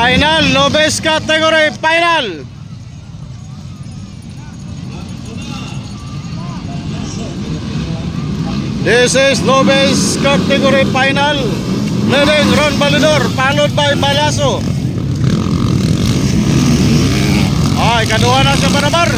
Final, lowest category, final. This is lowest category final. Leading Ron Balidor, followed by Balaso. Ay, kaduha na sa barabar.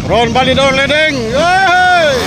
Ron Balidor leading. Hey!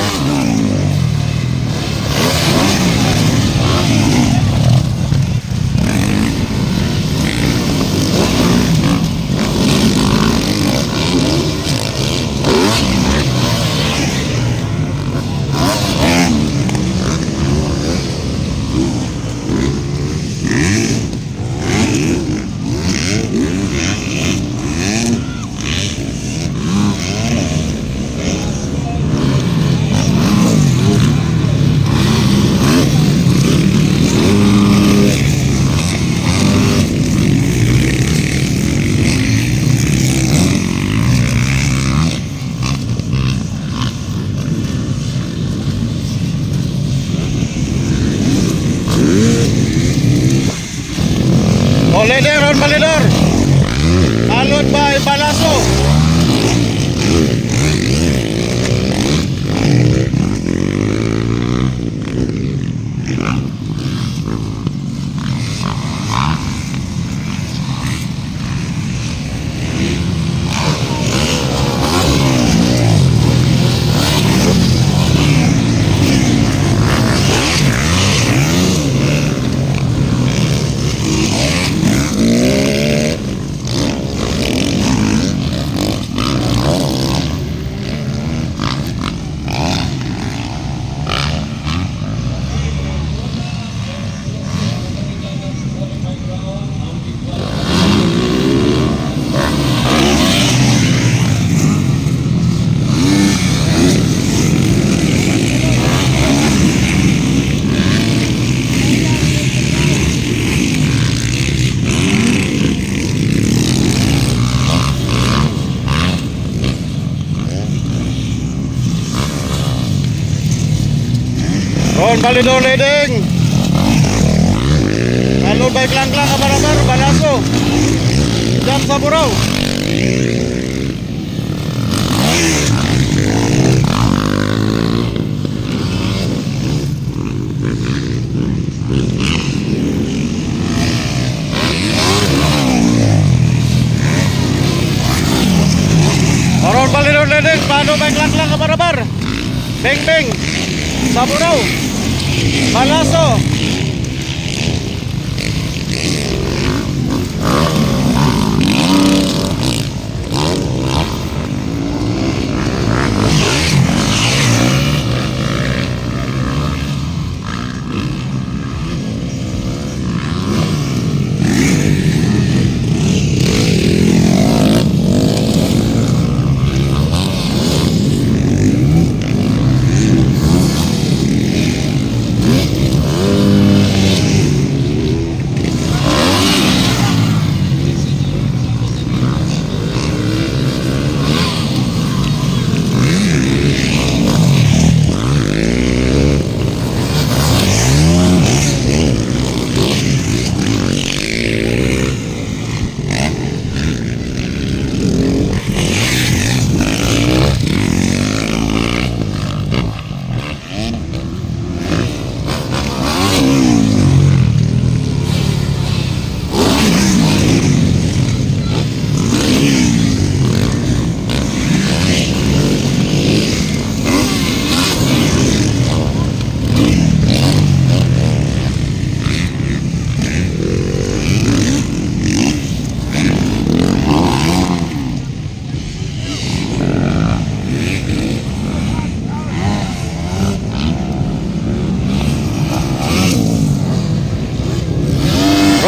Leading Ron Balidor, followed by Balaso. Ron Balidor leading, followed by Klang-Klang Abarabar, Balaso, Jam Saburaw. Ron Balidor leading, followed by Klang-Klang Abarabar, Beng Beng, Saburaw, Balaso.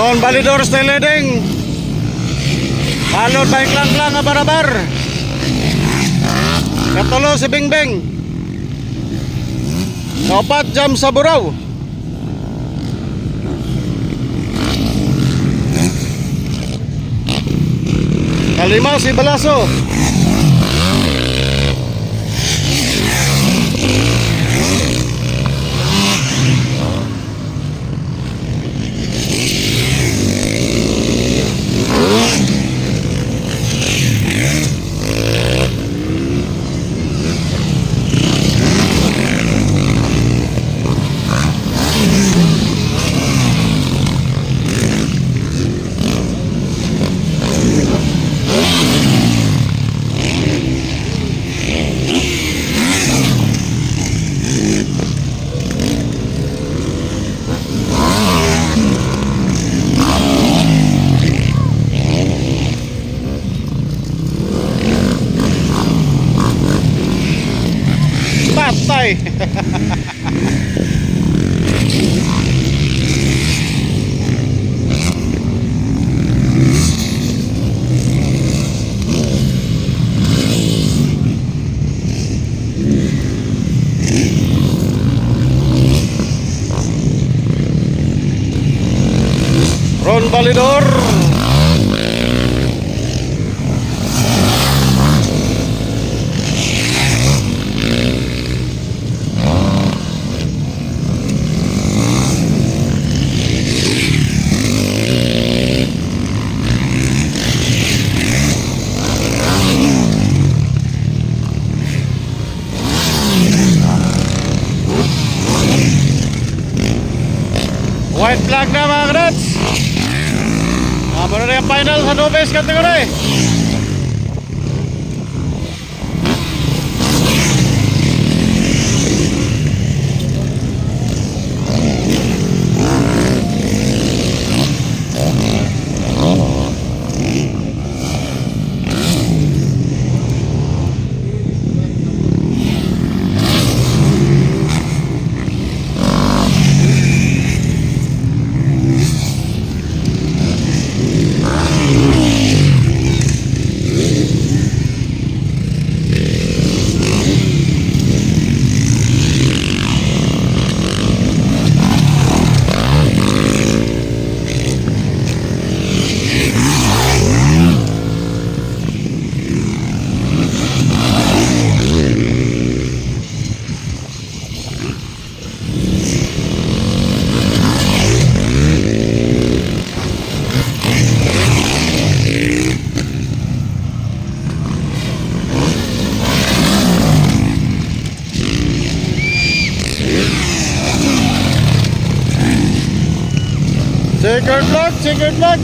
Ron Balidor style leading. Followed by Klang Klang nga barabar. Katulo si Bingbing. Kaupat Jam sa Buraw. Kalima si Balaso. Patay. Ron Balidor. White flag na mga kadats. Meron na yung final sa novice category. Checkered flag, checkered flag.